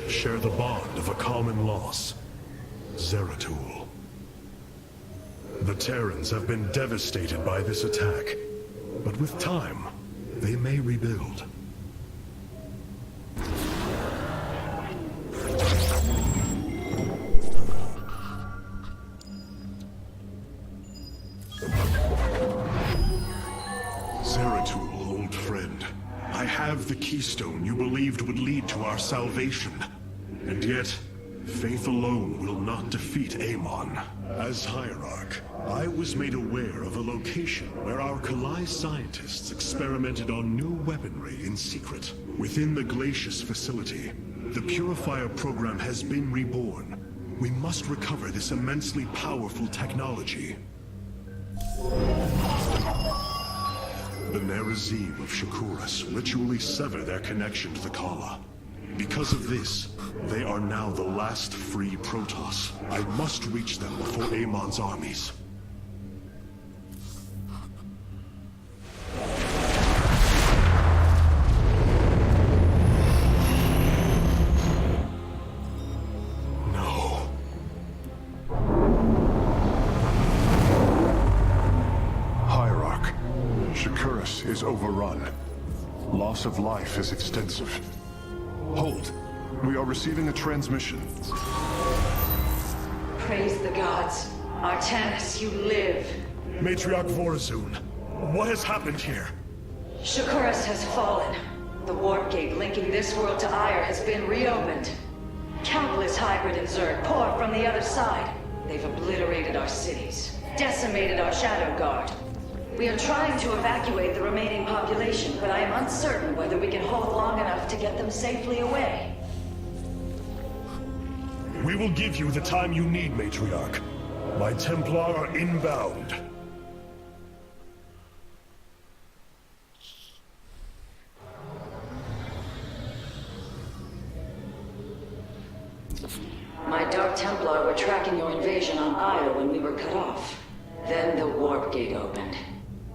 share the bond of a common loss. Zeratul. The Terrans have been devastated by this attack, but with time, they may rebuild. Zeratul, old friend. I have the keystone you believed would lead to our salvation. And yet, faith alone will not defeat Amon. As Hierarch, I was made aware of a location where our Kalai scientists experimented on new weaponry in secret. Within the Glacius facility, the Purifier program has been reborn. We must recover this immensely powerful technology. The Nerazim of Shakuras ritually sever their connection to the Kala. Because of this, they are now the last free Protoss. I must reach them before Amon's armies. No. Hierarch, Shakuras is overrun. Loss of life is extensive. Hold. We are receiving a transmission. Praise the gods. Artanis, you live. Matriarch Vorazun, what has happened here? Shakuras has fallen. The warp gate linking this world to Ire has been reopened. Countless hybrid and Zerg pour from the other side. They've obliterated our cities, decimated our Shadow Guard. We are trying to evacuate the remaining population, but I am uncertain whether we can hold long enough to get them safely away. We will give you the time you need, Matriarch. My Templar are inbound. My Dark Templar were tracking your invasion on Ire when we were cut off. Then the warp gate opened.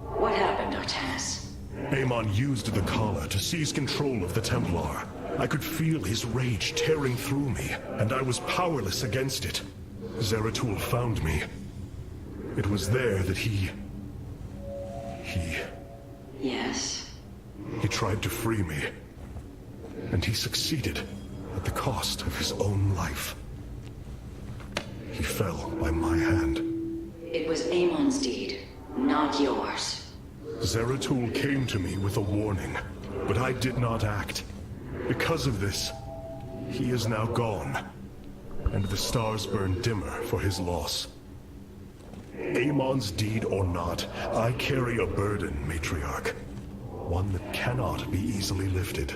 What happened, Artanis? Amon used the Kala to seize control of the Templar. I could feel his rage tearing through me, and I was powerless against it. Zeratul found me. It was there that he... Yes? He tried to free me. And he succeeded, at the cost of his own life. He fell by my hand. It was Amon's deed, not yours. Zeratul came to me with a warning, but I did not act. Because of this, he is now gone, and the stars burn dimmer for his loss. Amon's deed or not, I carry a burden, Matriarch. One that cannot be easily lifted.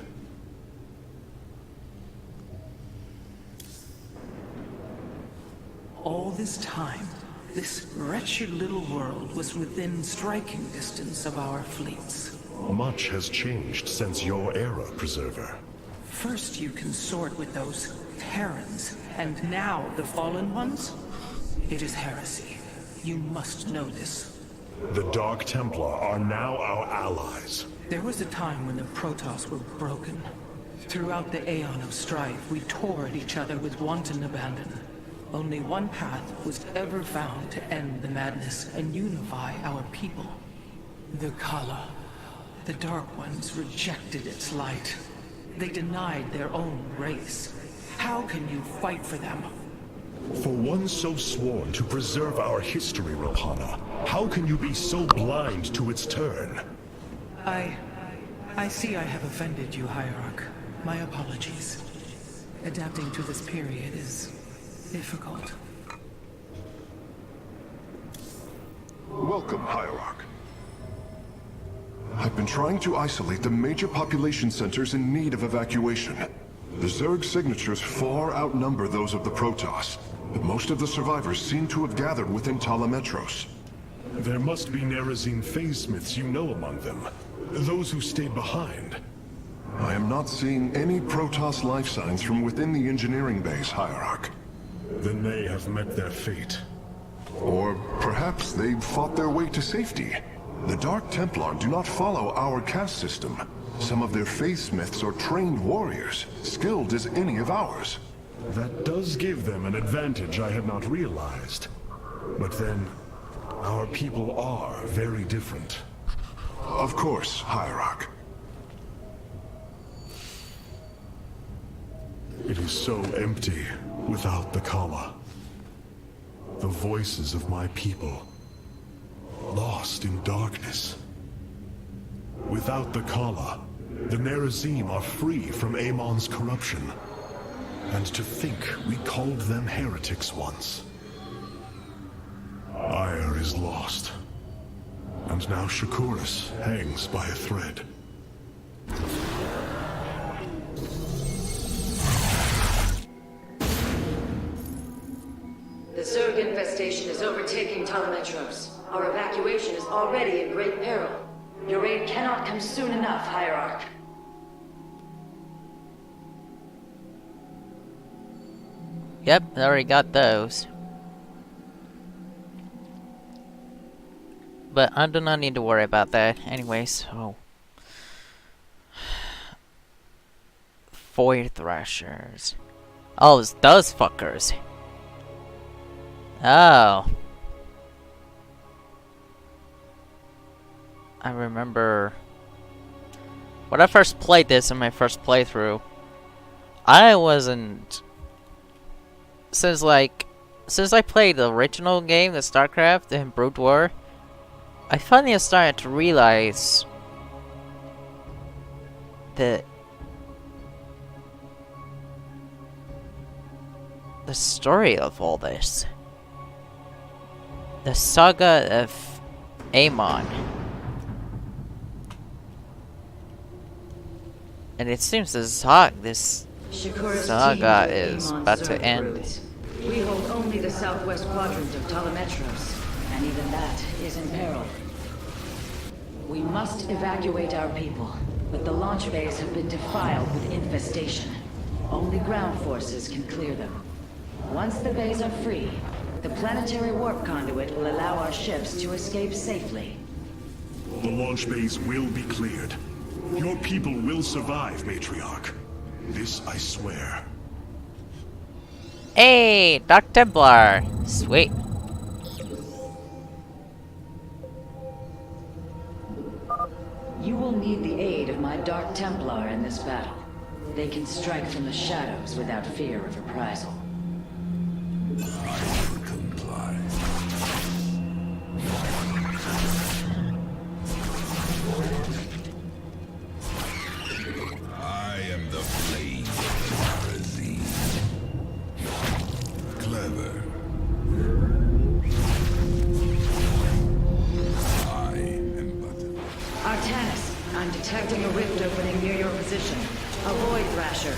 All this time, this wretched little world was within striking distance of our fleets. Much has changed since your era, Preserver. First you consort with those Terrans, and now the Fallen Ones? It is heresy. You must know this. The Dark Templar are now our allies. There was a time when the Protoss were broken. Throughout the Aeon of Strife, we tore at each other with wanton abandon. Only one path was ever found to end the madness and unify our people. The Kala. The Dark Ones rejected its light. They denied their own race. How can you fight for them? For one so sworn to preserve our history, Rohana, how can you be so blind to its turn? I see I have offended you, Hierarch. My apologies. Adapting to this period is difficult. Welcome, Hierarch. I've been trying to isolate the major population centers in need of evacuation. The Zerg signatures far outnumber those of the Protoss, but most of the survivors seem to have gathered within Talametros. There must be Nerazim phase-smiths you know among them. Those who stayed behind. I am not seeing any Protoss life signs from within the engineering base, Hierarch. Then they have met their fate. Or perhaps they've fought their way to safety. The Dark Templar do not follow our caste system. Some of their faith smiths are trained warriors, skilled as any of ours. That does give them an advantage I had not realized. But then, our people are very different. Of course, Hierarch. It is so empty without the Kala. The voices of my people, lost in darkness. Without the Kala, the Nerazim are free from Amon's corruption. And to think we called them heretics once. Ire is lost. And now Shakuras hangs by a thread. The Zerg infestation is overtaking Talametros. Our evacuation is already in great peril. Your aid cannot come soon enough, Hierarch. Yep, I already got those. But I do not need to worry about that anyways. Oh. Void Thrashers. Oh, it's those fuckers. Oh. I remember when I first played this in my first playthrough, I wasn't since I played the original game, the Starcraft and Brood War, I finally started to realize that the story of all this, the saga of Amon, and it seems this saga is about to end. We hold only the southwest quadrant of Talametros, and even that is in peril. We must evacuate our people, but the launch bays have been defiled with infestation. Only ground forces can clear them. Once the bays are free, the planetary warp conduit will allow our ships to escape safely. The launch bays will be cleared. Your people will survive, Matriarch. This I swear. Hey, Dark Templar! Sweet. You will need the aid of my Dark Templar in this battle. They can strike from the shadows without fear of reprisal. I am the blade of the Narazine. Clever. I am but Artanis, I'm detecting a rift opening near your position. Avoid Thrasher.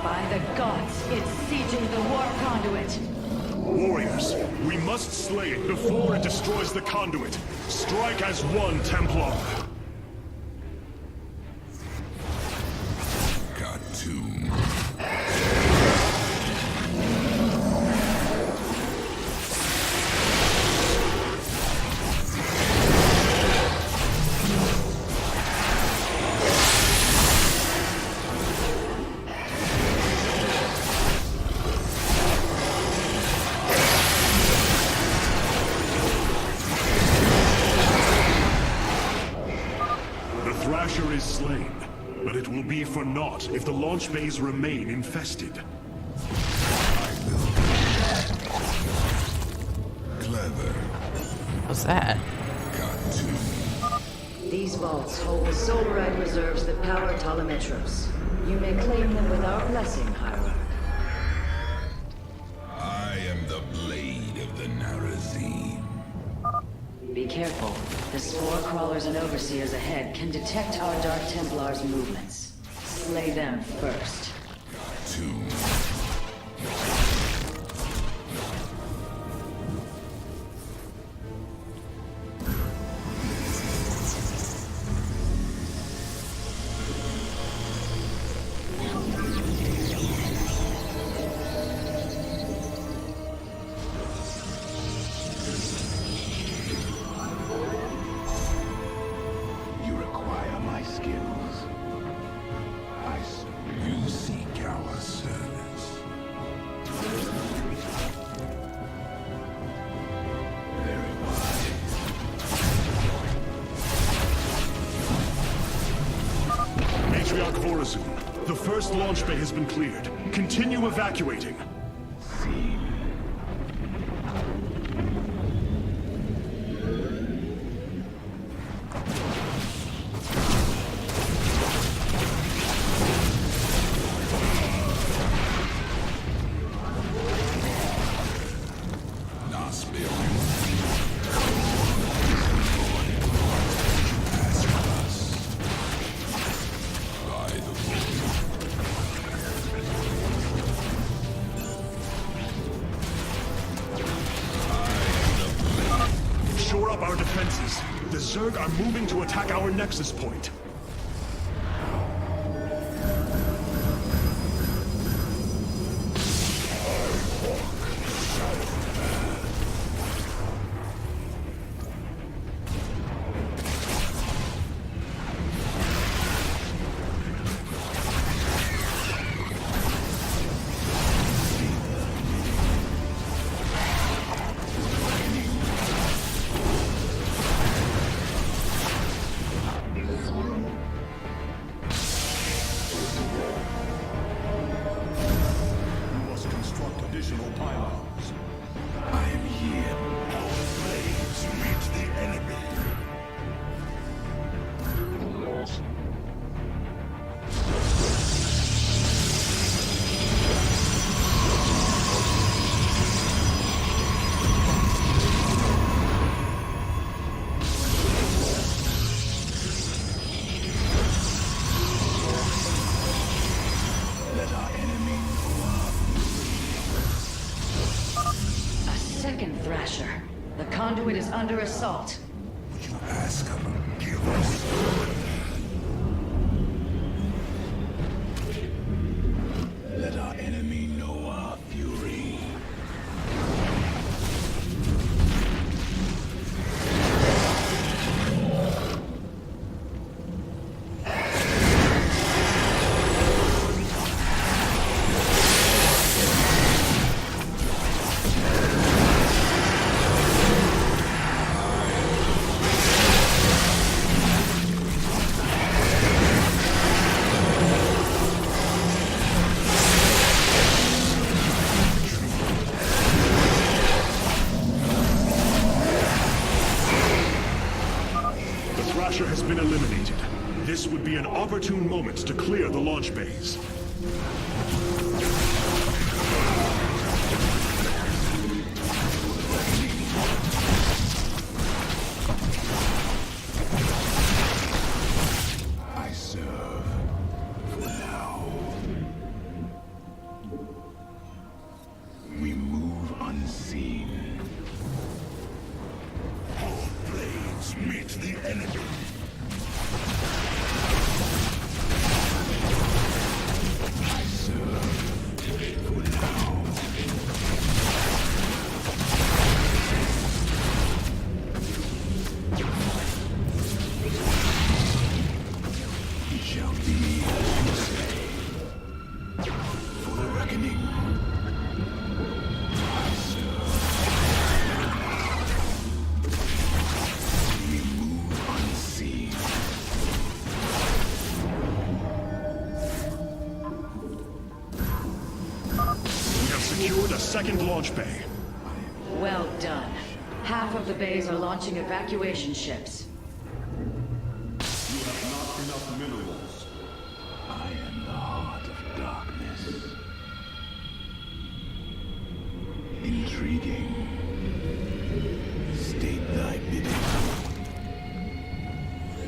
By the gods, it's sieging the warp conduit. Warriors, we must slay it before it destroys the conduit. Strike as one, Templar. got two. The Thrasher is slain, but it will be for naught if the launch bays remain infested. Clever. What's that? Got two. These vaults hold the solarite reserves that power Talametros. You may claim them with our blessing, Hierarch. I am the blade of the Narazine. Be careful. The spore crawlers and overseers ahead can detect our Dark Templars' movements. Slay them first. Two. Patriarch Vorazun, the first launch bay has been cleared. Continue evacuating. Shore up our defenses. The Zerg are moving to attack our nexus point. Second Thrasher. The conduit is under assault. Would you ask him? Give us. Let our enemy know our fury. Has been eliminated. This would be an opportune moment to clear the launch bays. I serve for now. We move unseen. All blades meet the enemy. I serve for now. It shall be as you say. For the reckoning. I serve. We move unseen. We have secured a second launch bay. Well done. Half of the bays are launching evacuation ships. You have not enough minerals. I am the heart of darkness. Intriguing. State thy bidding.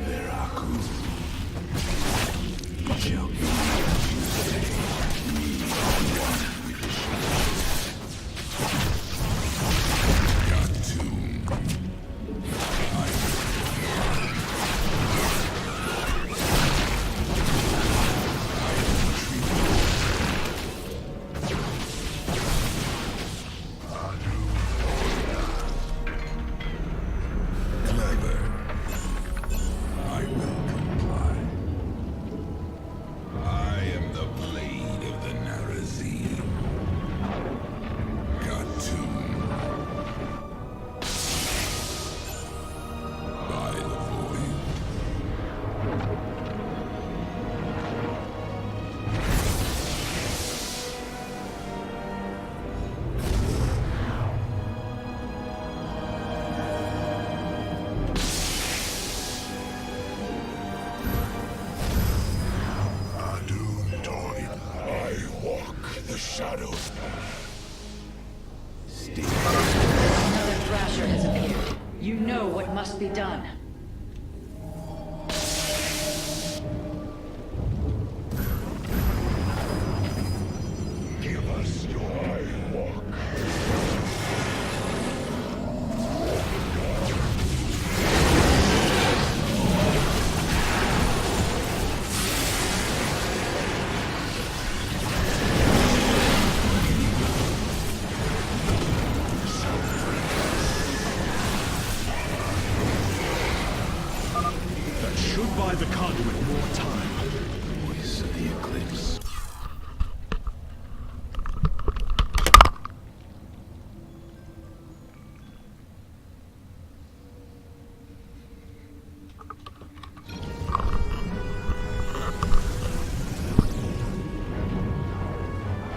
Veraku. It shall be as you say. We are one with the shadows. Got to. Clever. I will comply. shadows stay. Another Thrasher has appeared. You know what must be done. Give us your walk. That should buy the conduit more time. Voice of the eclipse.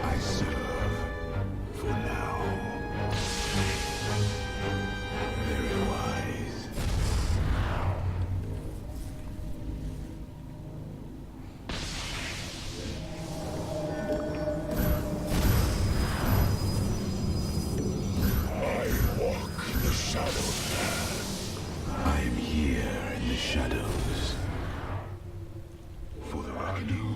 I serve for now. Very wise. I walk the shadow path. I am here in the shadows. For the reckoning.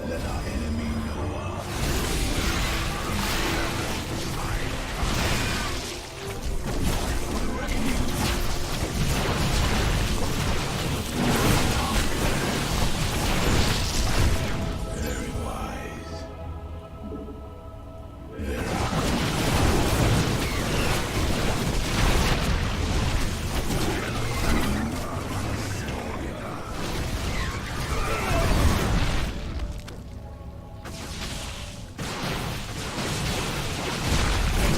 Let our enemy know our very wise.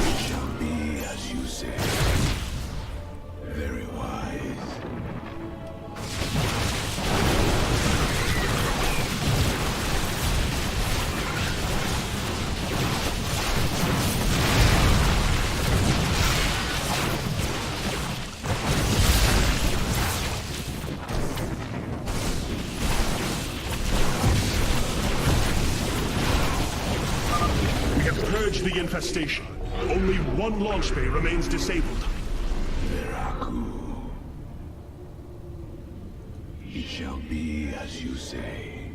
It shall be as you say. Very wise. We have purged the infestation. Only one launch bay remains disabled. Veraku. It shall be as you say.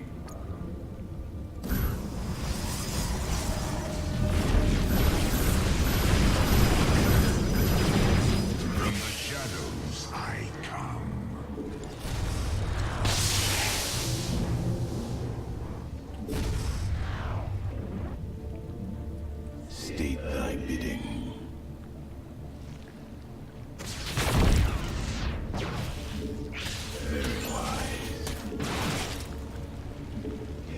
From the shadows I come. State thy bidding. Very wise.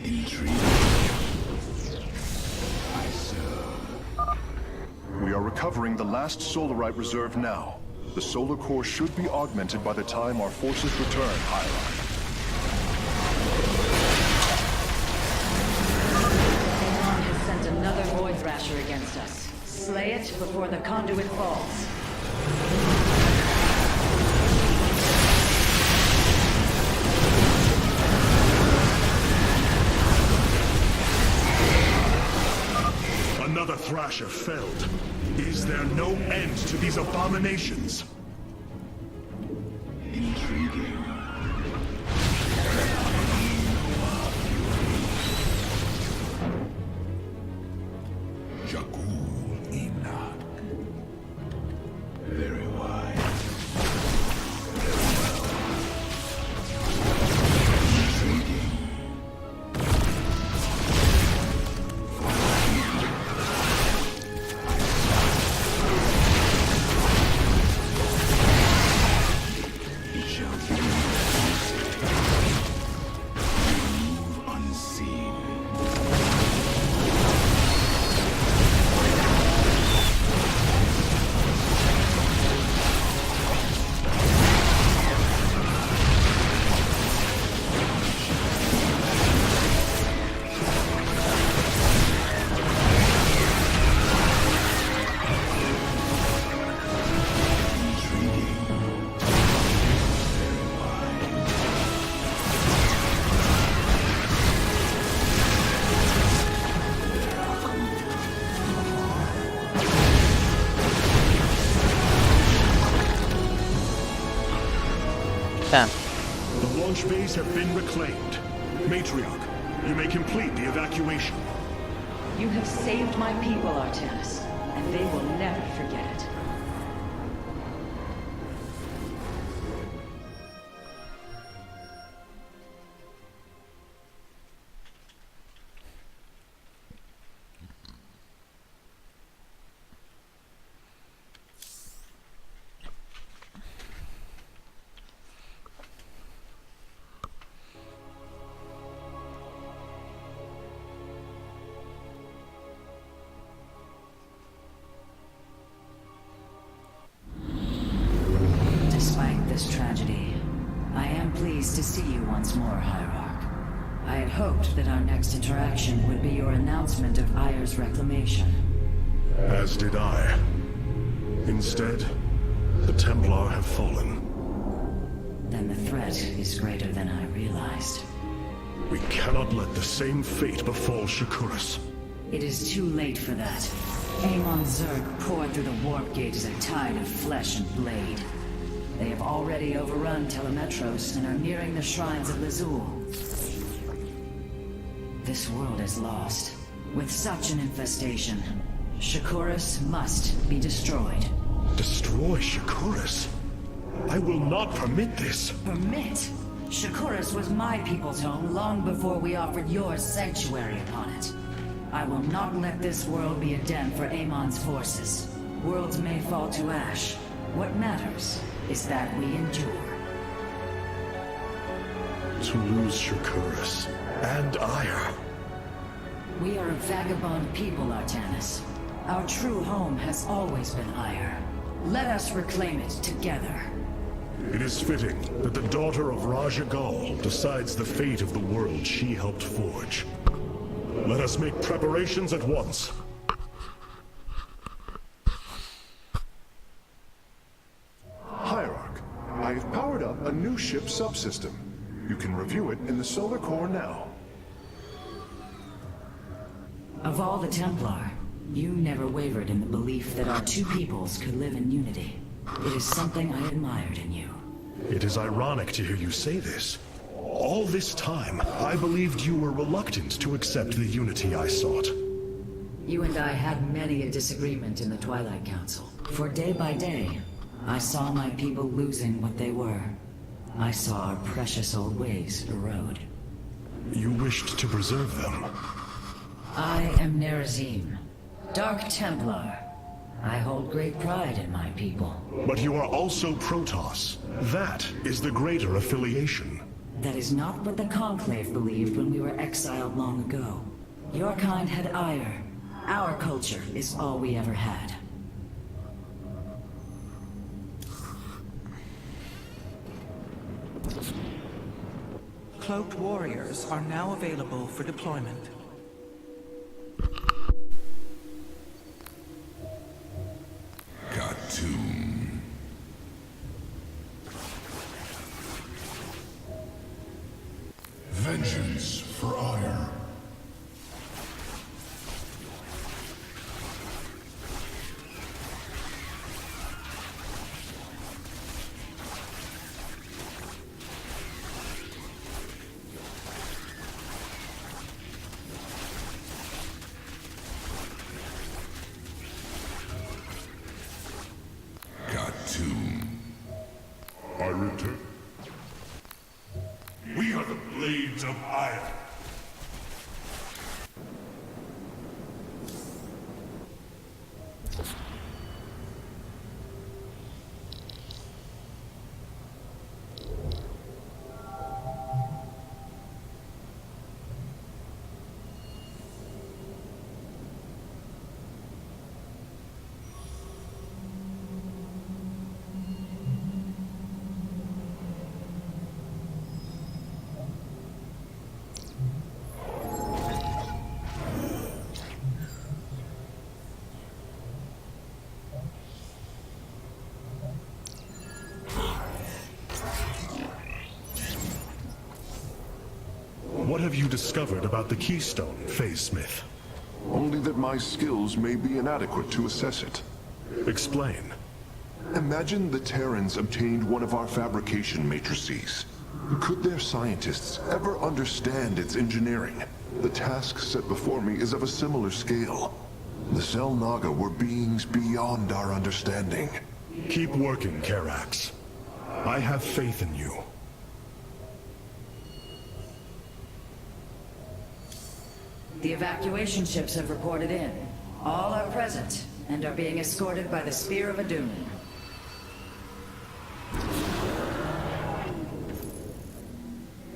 Intrigue. I serve. We are recovering the last solarite reserve now. The solar core should be augmented by the time our forces return, Hierarch. Amon has sent another Void Thrasher against us. Slay it before the conduit falls. Another Thrasher felled. Is there no end to these abominations? Intriguing. Jakul Enoch. Very wise. Intriguing. 10. The launch bays have been reclaimed. Matriarch, you may complete the evacuation. You have saved my people, Artemis, and they will never forget it. Despite this tragedy, I am pleased to see you once more, Hierarch. I had hoped that our next interaction would be your announcement of Ayer's reclamation. As did I. Instead, the Templar have fallen. Then the threat is greater than I realized. We cannot let the same fate befall Shakuras. It is too late for that. Amon Zerg poured through the warp gate as a tide of flesh and blade. They have already overrun Telemetros and are nearing the shrines of Lazul. This world is lost. With such an infestation, Shakuras must be destroyed. Destroy Shakuras? I will not permit this. Permit? Shakuras was my people's home long before we offered yours sanctuary upon it. I will not let this world be a den for Amon's forces. Worlds may fall to ash. What matters is that we endure. To lose Shakuras and Ayer. We are a vagabond people, Artanis. Our true home has always been Ayer. Let us reclaim it together. It is fitting that the daughter of Raja Gal decides the fate of the world she helped forge. Let us make preparations at once. Hierarch, I have powered up a new ship subsystem. You can review it in the solar core now. Of all the Templar, you never wavered in the belief that our two peoples could live in unity. It is something I admired in you. It is ironic to hear you say this. All this time, I believed you were reluctant to accept the unity I sought. You and I had many a disagreement in the Twilight Council. For day by day, I saw my people losing what they were. I saw our precious old ways erode. You wished to preserve them. I am Nerazim, Dark Templar. I hold great pride in my people. But you are also Protoss. That is the greater affiliation. That is not what the Conclave believed when we were exiled long ago. Your kind had ire. Our culture is all we ever had. Cloaked warriors are now available for deployment. Khartoum. Vengeance for Ayer. Khartoum. I return. We are the Blades of Ayer. What have you discovered about the Keystone, Phase Smith? Only that my skills may be inadequate to assess it. Explain. Imagine the Terrans obtained one of our fabrication matrices. Could their scientists ever understand its engineering? The task set before me is of a similar scale. The Xel'Naga were beings beyond our understanding. Keep working, Karax. I have faith in you. The evacuation ships have reported in. All are present and are being escorted by the Spear of Adun.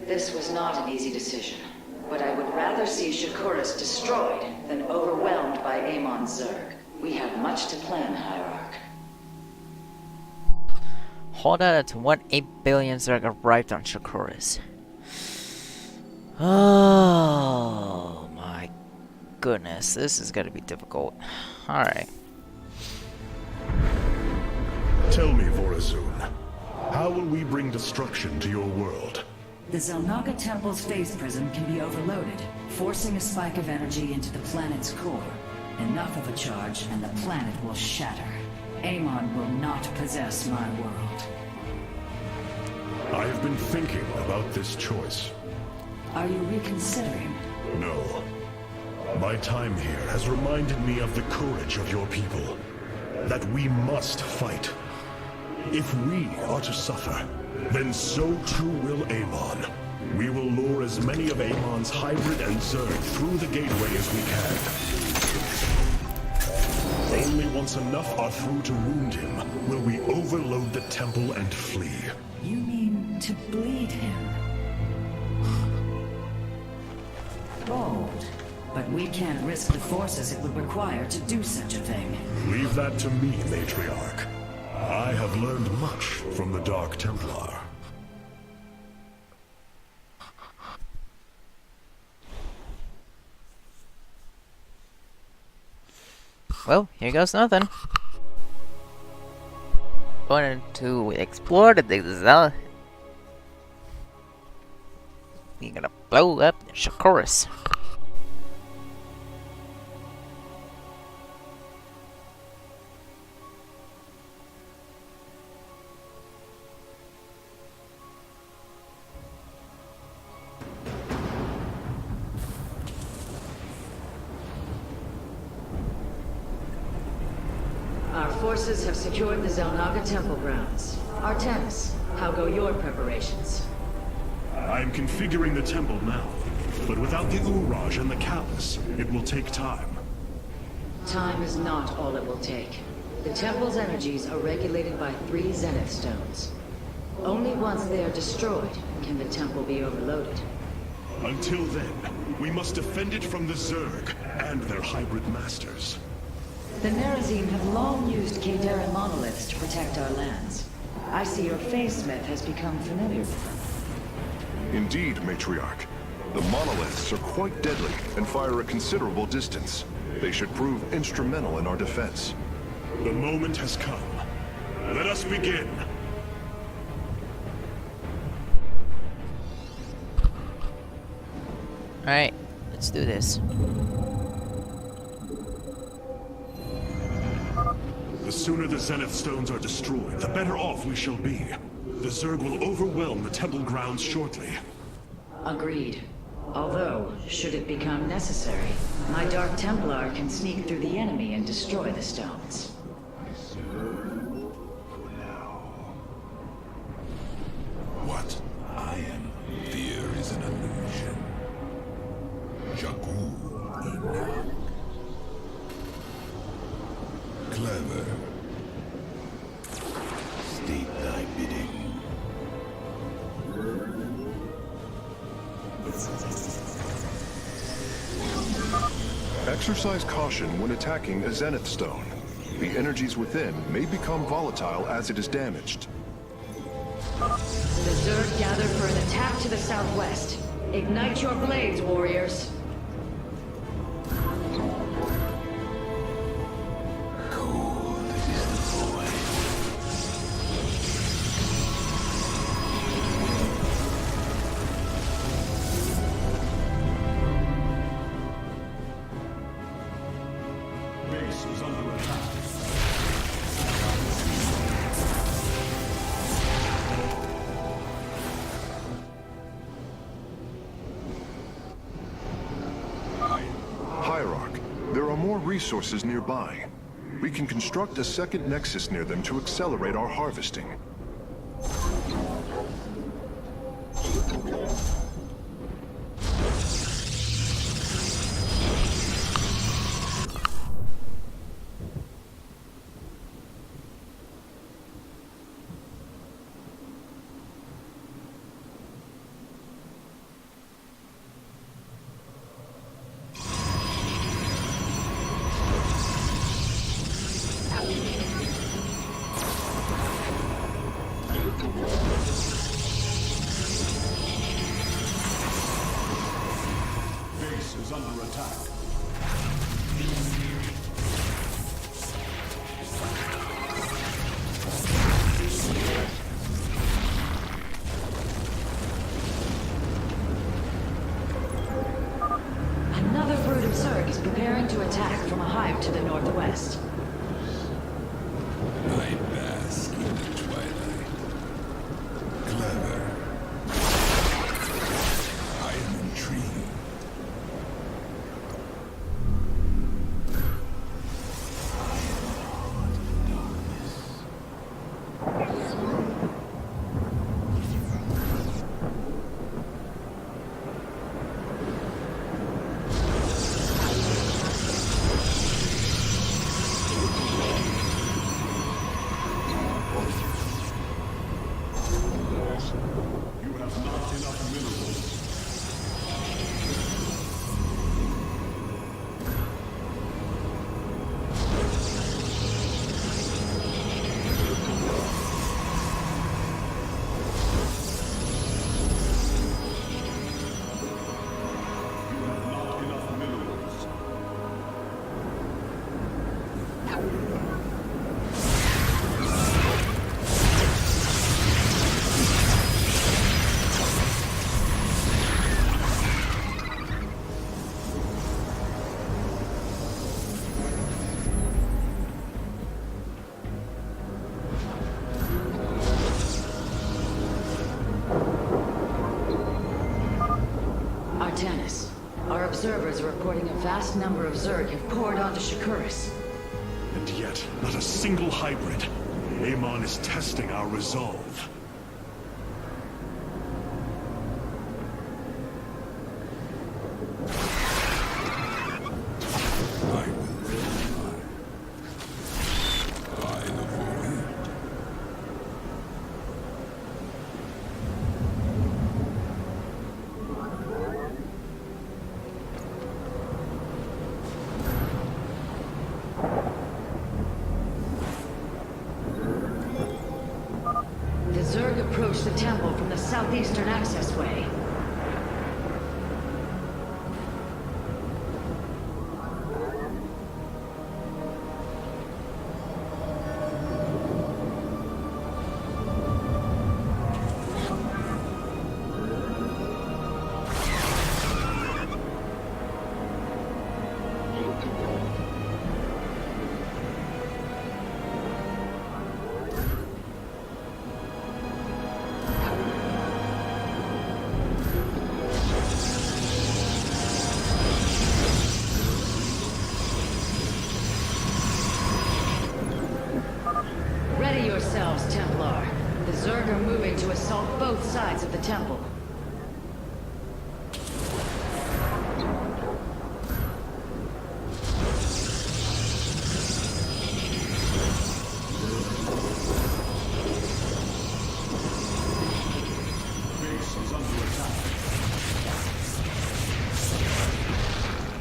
This was not an easy decision, but I would rather see Shakuras destroyed than overwhelmed by Amon's Zerg. We have much to plan, Hierarch. Hold on to what 8 billion Zerg arrived on Shakuras. Oh my goodness, this is gonna be difficult. Alright. Tell me, Vorazun, how will we bring destruction to your world? The Xel'Naga Temple's phase prism can be overloaded, forcing a spike of energy into the planet's core. Enough of a charge and the planet will shatter. Amon will not possess my world. I have been thinking about this choice. Are you reconsidering? No. My time here has reminded me of the courage of your people. That we must fight. If we are to suffer, then so too will Amon. We will lure as many of Amon's hybrid and Zerg through the gateway as we can. Only once enough are through to wound him will we overload the temple and flee. You mean to bleed him? Bold. But we can't risk the forces it would require to do such a thing. Leave that to me, Matriarch. I have learned much from the Dark Templar. Well, here goes nothing. Going to explore the Xel. We're gonna blow up the Shakuras. Our forces have secured the Xel'Naga Temple grounds. Artemis, how go your preparations? I am configuring the temple now, but without the Uraj and the Callus, it will take time. Time is not all it will take. The temple's energies are regulated by 3 Zenith stones. Only once they are destroyed can the temple be overloaded. Until then, we must defend it from the Zerg and their hybrid masters. The Nerazim have long used Kadaran monoliths to protect our lands. I see your Phase-Smith has become familiar with them. Indeed, Matriarch. The monoliths are quite deadly and fire a considerable distance. They should prove instrumental in our defense. The moment has come. Let us begin. Alright, let's do this. The sooner the Zenith stones are destroyed, the better off we shall be. The Zerg will overwhelm the temple grounds shortly. Agreed. Although, should it become necessary, my Dark Templar can sneak through the enemy and destroy the stones. What I am, fear is an illusion. Shakur. Clever. State thy bidding. Exercise caution when attacking a Zenith stone. The energies within may become volatile as it is damaged. The Zerg gather for an attack to the southwest. Ignite your blades, warriors. Cold is the void. Base is under attack. more resources nearby. We can construct a second nexus near them to accelerate our harvesting. Base is under attack. Another brood of Zerg is preparing to attack from a hive to the northwest. I bask in the twilight. Clever. I am intrigued. You have not enough minerals. You have not enough minerals. Artanis, our observers are reporting a vast number of Zerg have poured onto Shakuras. And yet, not a single hybrid. Amon is testing our resolve. I will fly. By the void. The Zerg approach the temple from the southeastern accessway. Ready yourselves, Templar. The Zerg are moving to assault both sides of the temple. Base is under attack.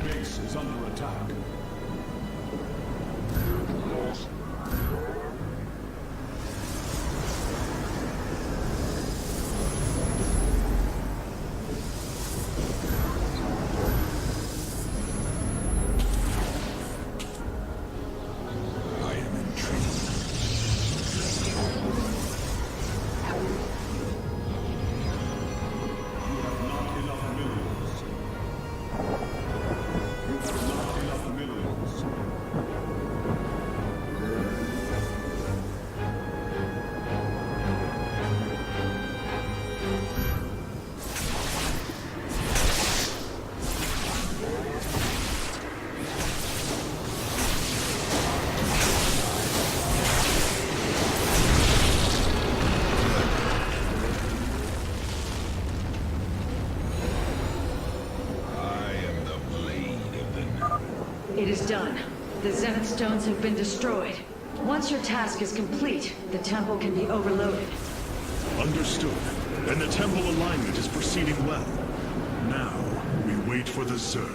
Base is under attack. It is done. The Zenith Stones have been destroyed. Once your task is complete, the temple can be overloaded. Understood. And the temple alignment is proceeding well. Now, we wait for the Zerg.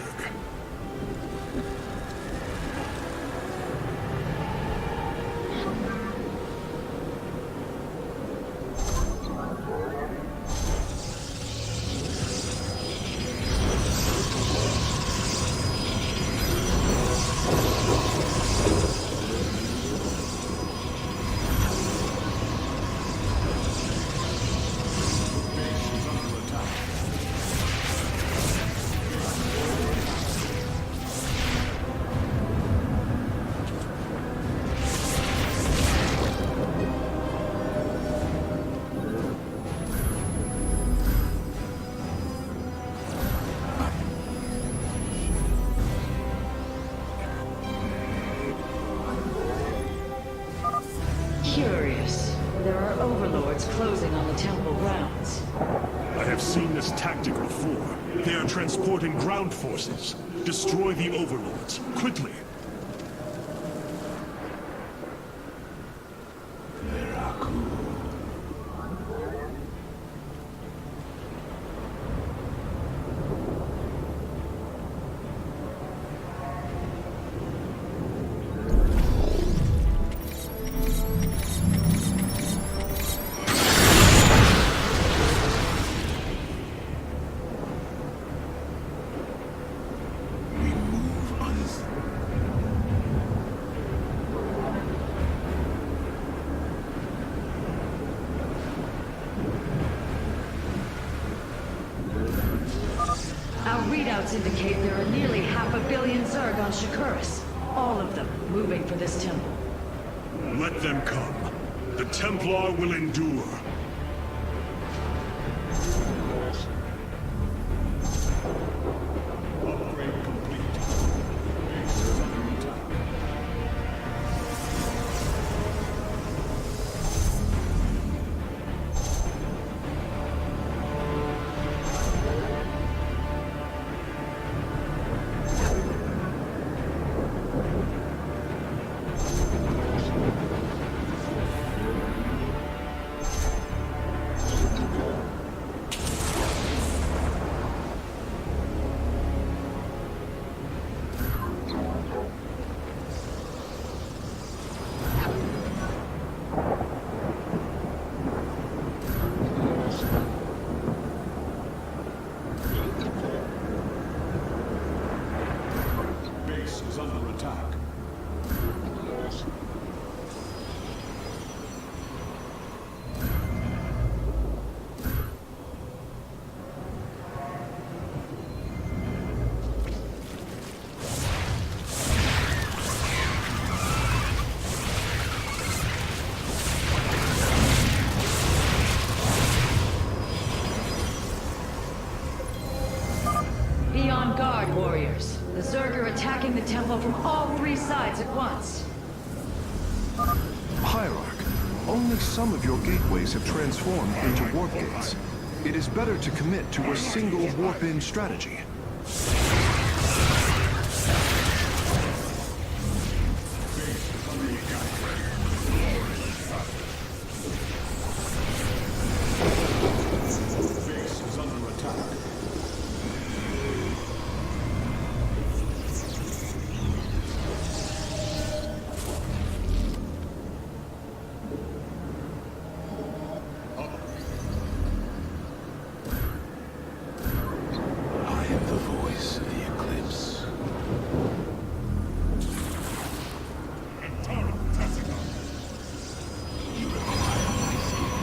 Curious. There are overlords closing on the temple grounds. I have seen this tactic before. They are transporting ground forces. Destroy the overlords, quickly. Our readouts indicate there are nearly 500 million Zerg on Shakuras. All of them moving for this temple. Let them come. The Templar will endure. Upgrade complete. Base is under attack. Base is under attack. Be on guard, warriors. The Zerg are attacking the temple from all three sides at once. Hierarch, only some of your gateways have transformed into warp gates. It is better to commit to a single warp-in strategy. Base is under attack. I am the voice of the eclipse. You require my skill.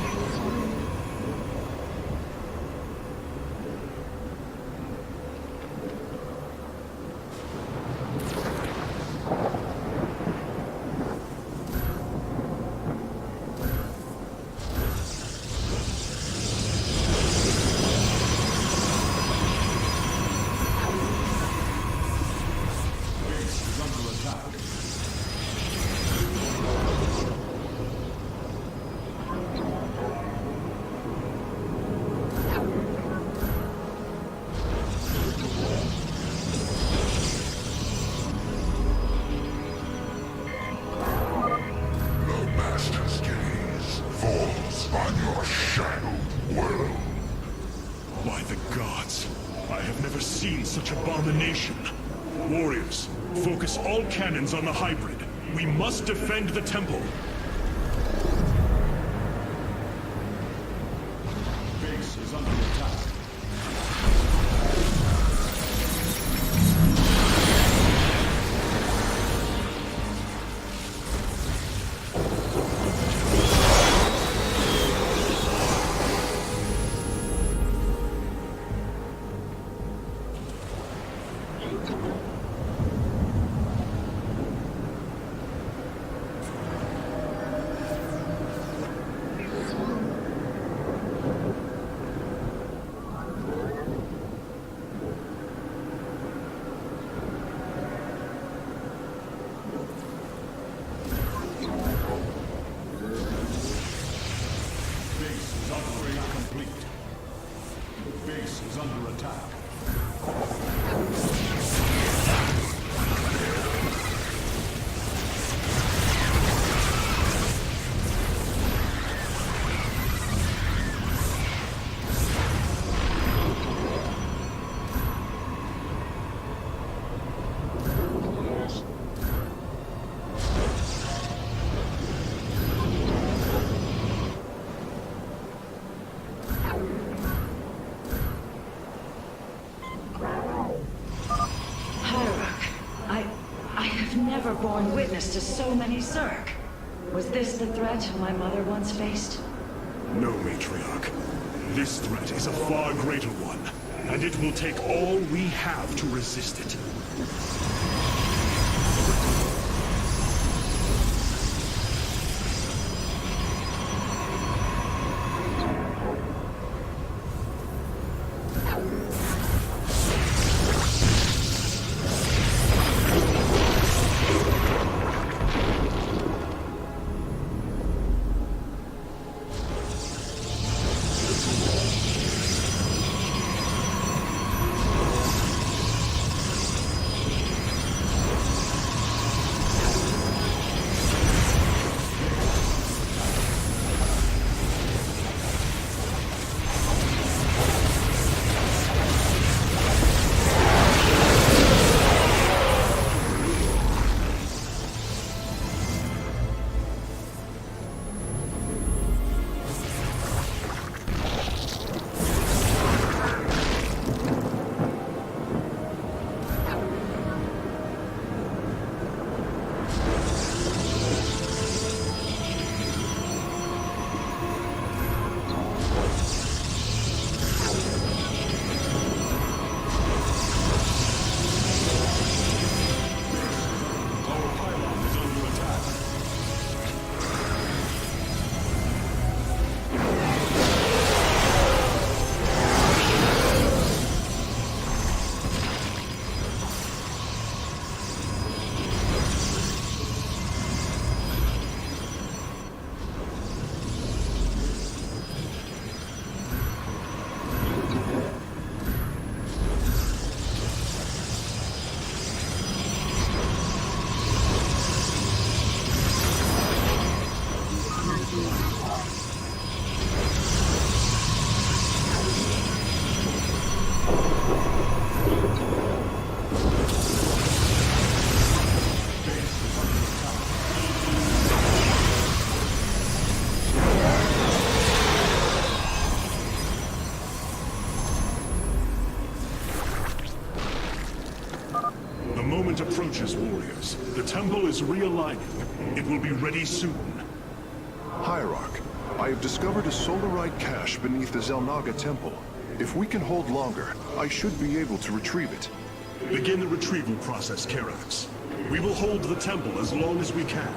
never seen such abomination. Warriors, focus all cannons on the hybrid. We must defend the temple. Base is under attack. Base is under attack. Never borne witness to so many Zerg. Was this the threat my mother once faced? No, Matriarch. This threat is a far greater one, and it will take all we have to resist it. The moment approaches, warriors. The temple is realigning. It will be ready soon. Hierarch, I have discovered a Solarite cache beneath the Zelnaga temple. If we can hold longer, I should be able to retrieve it. Begin the retrieval process, Karax. We will hold the temple as long as we can.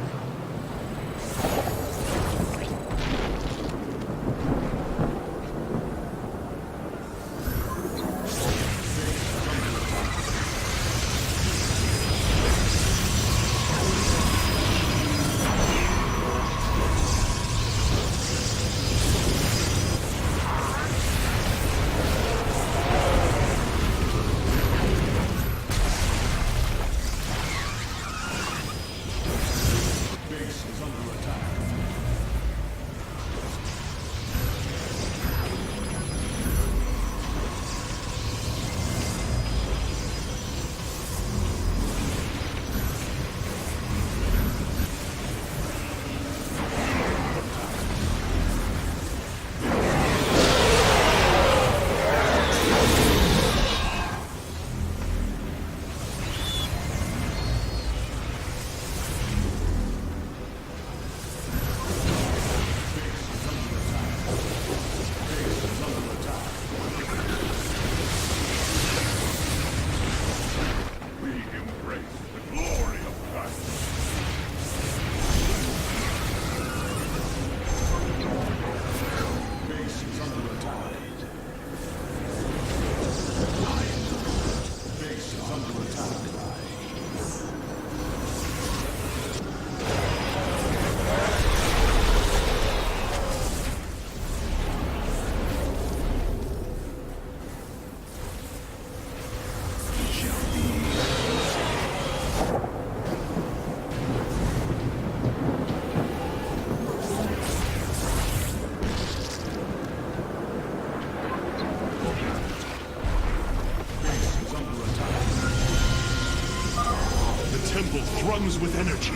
crucible thrums with energy.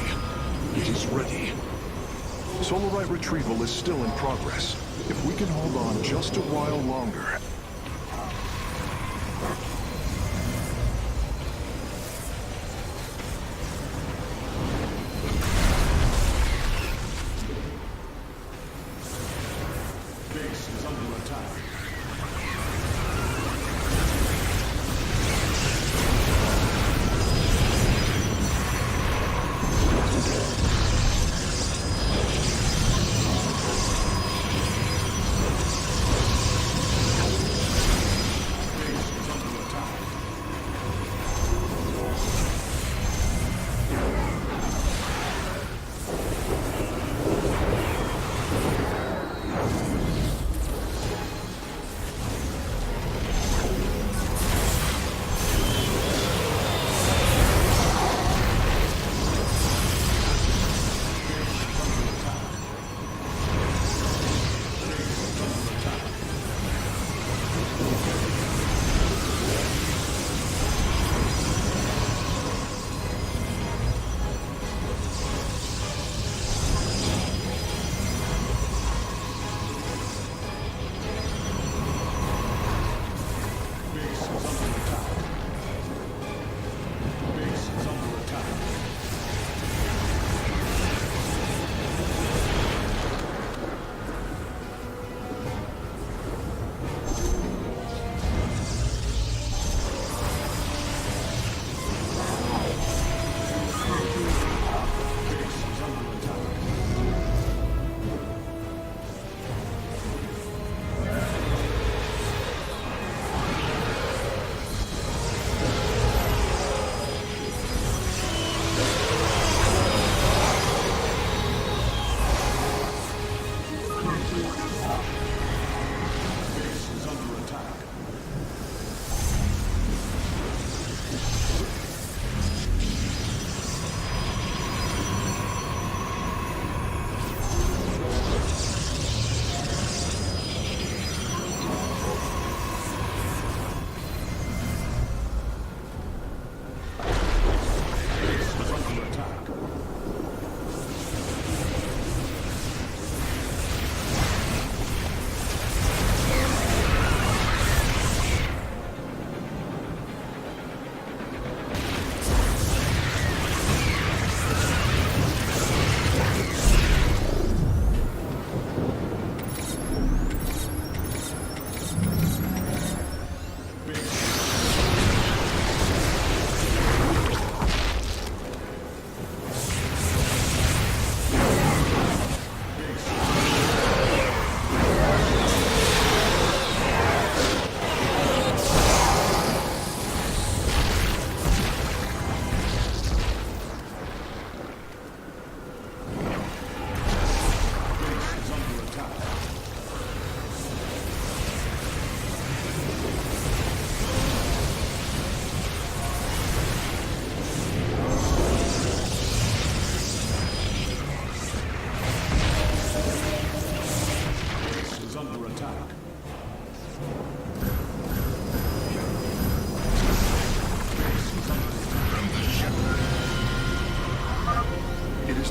It is ready. Solarite retrieval is still in progress. If we can hold on just a while longer... Base is under attack.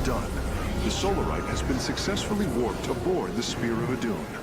done. The Solarite has been successfully warped aboard the Spear of Adun.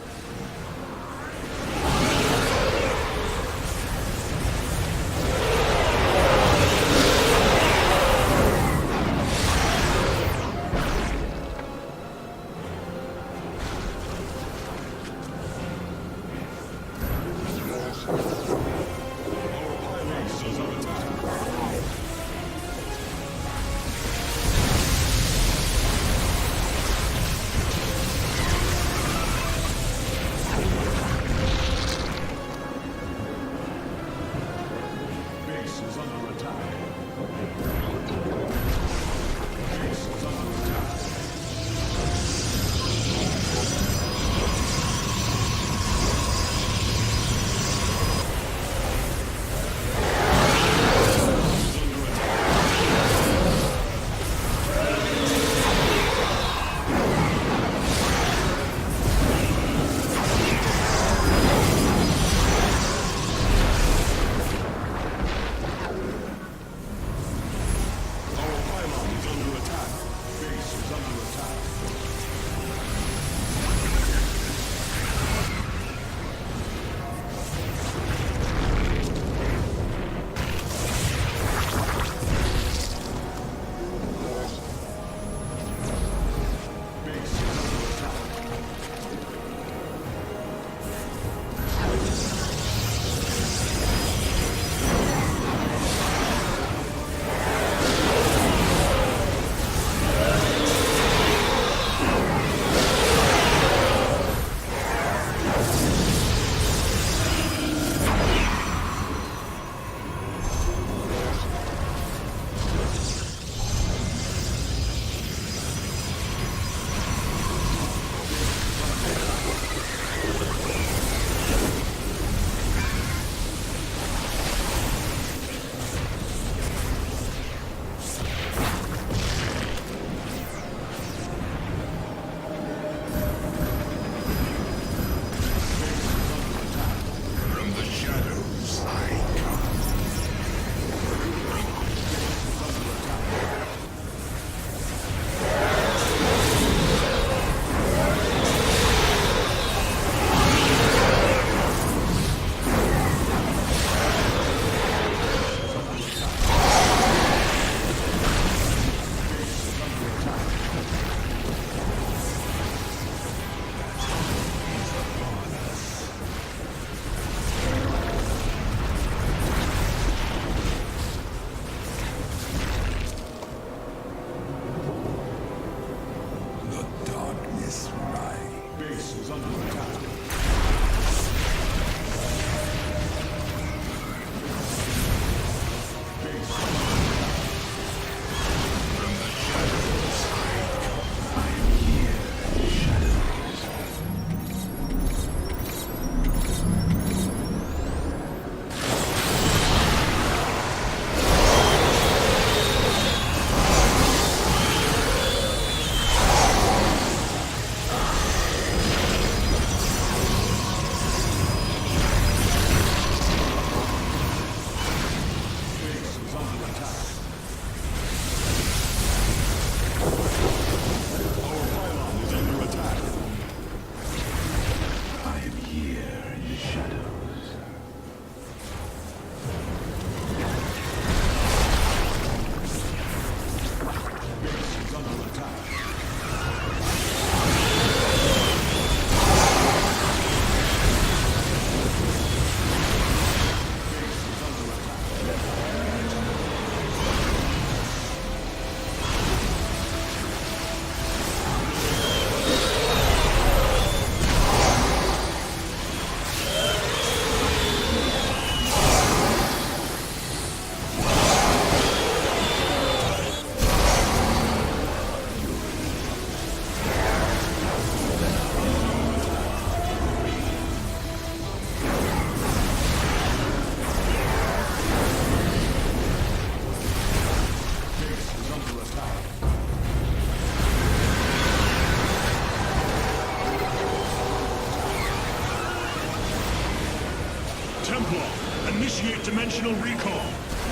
dimensional recall.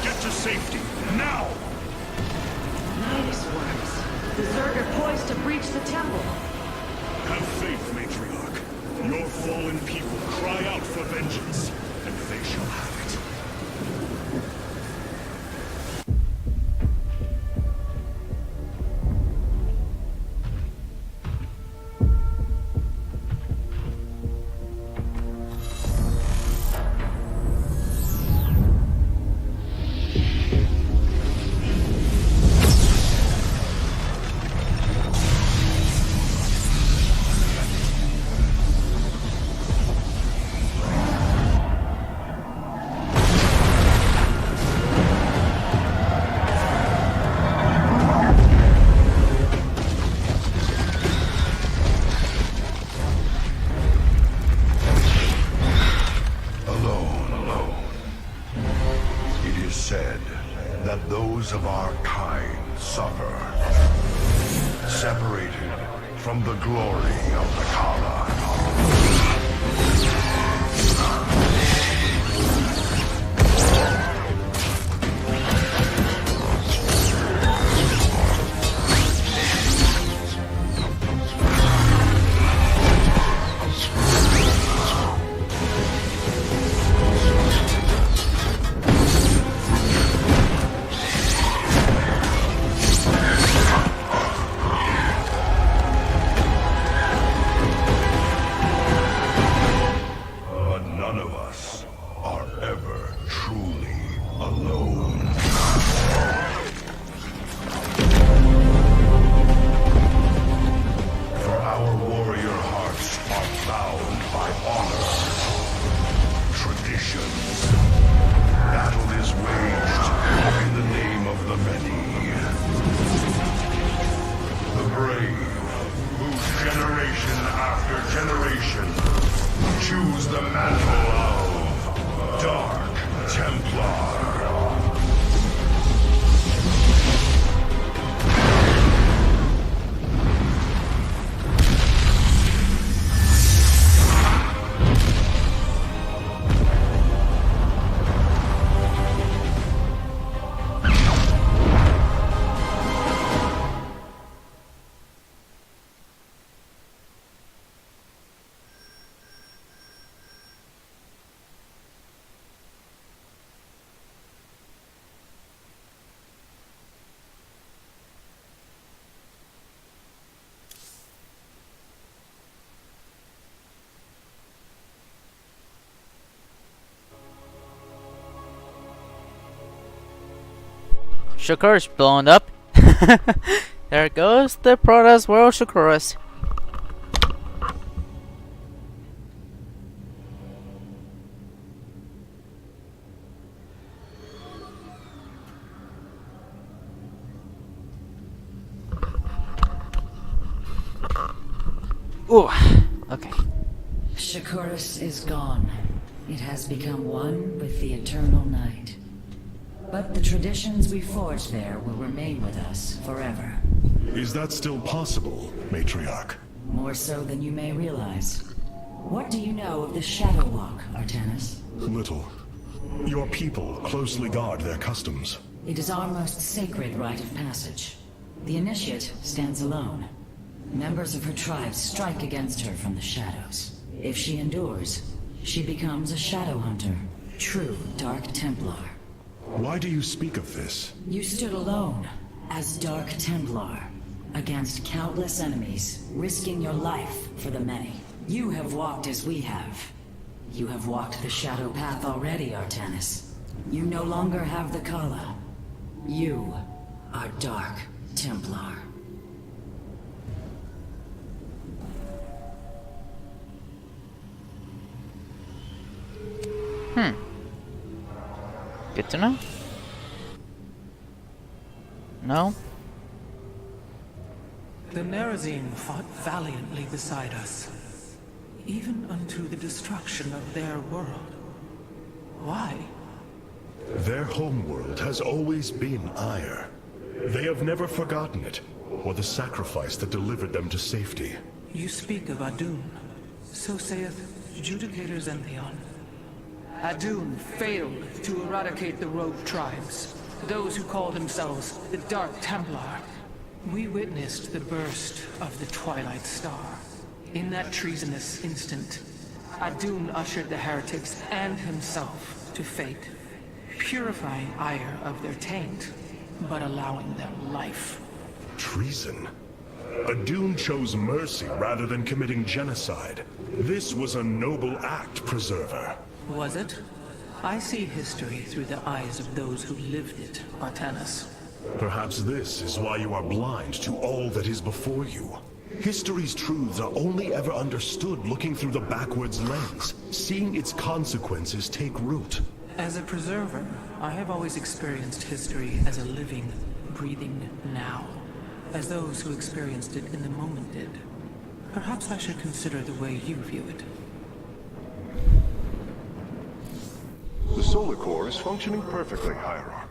Get to safety, now! Nice works. The Zerg are poised to breach the temple. Have faith, Matriarch. Your fallen people cry out for vengeance, and they shall have it. Of our kind suffer, separated from the glory of the Kala. Shakuras blown up. There goes the Protoss World Shakuras. Ooh, okay. Shakuras is gone. It has become one with the eternal night. But the traditions we forged there will remain with us forever. Is that still possible, Matriarch? More so than you may realize. What do you know of the Shadow Walk, Artanis? Little. Your people closely guard their customs. It is our most sacred rite of passage. The Initiate stands alone. Members of her tribe strike against her from the shadows. If she endures, she becomes a Shadow Hunter, true Dark Templar. Why do you speak of this? You stood alone, as Dark Templar, against countless enemies, risking your life for the many. You have walked as we have. You have walked the Shadow Path already, Artanis. You no longer have the Kala. You are Dark Templar. Good to know. No? The Nerazine fought valiantly beside us, even unto the destruction of their world. Why? Their homeworld has always been Ire. They have never forgotten it, or the sacrifice that delivered them to safety. You speak of Adun. So saith Judicator Zentheon. Adun failed to eradicate the rogue tribes, those who call themselves the Dark Templar. We witnessed the burst of the Twilight Star. In that treasonous instant, Adun ushered the heretics and himself to fate, purifying Ire of their taint, but allowing them life. Treason? Adun chose mercy rather than committing genocide. This was a noble act, Preserver. Was it? I see history through the eyes of those who lived it, Artanis. Perhaps this is why you are blind to all that is before you. History's truths are only ever understood looking through the backwards lens, seeing its consequences take root. As a preserver, I have always experienced history as a living, breathing now, as those who experienced it in the moment did. Perhaps I should consider the way you view it. The solar core is functioning perfectly, Hierarch.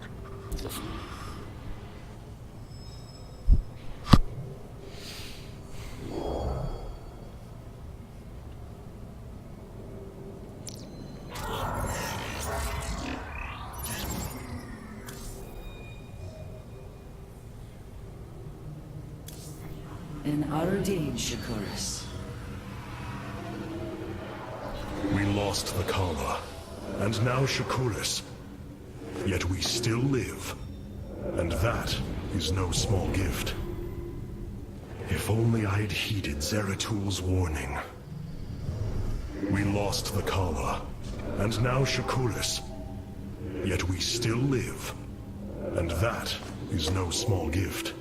An utter deed, Shakuras. We lost the Kala, and now Shakuras. Yet we still live, and that is no small gift. If only I had heeded Zeratul warning. We lost the Kala, and now Shakuras. Yet we still live, and that is no small gift.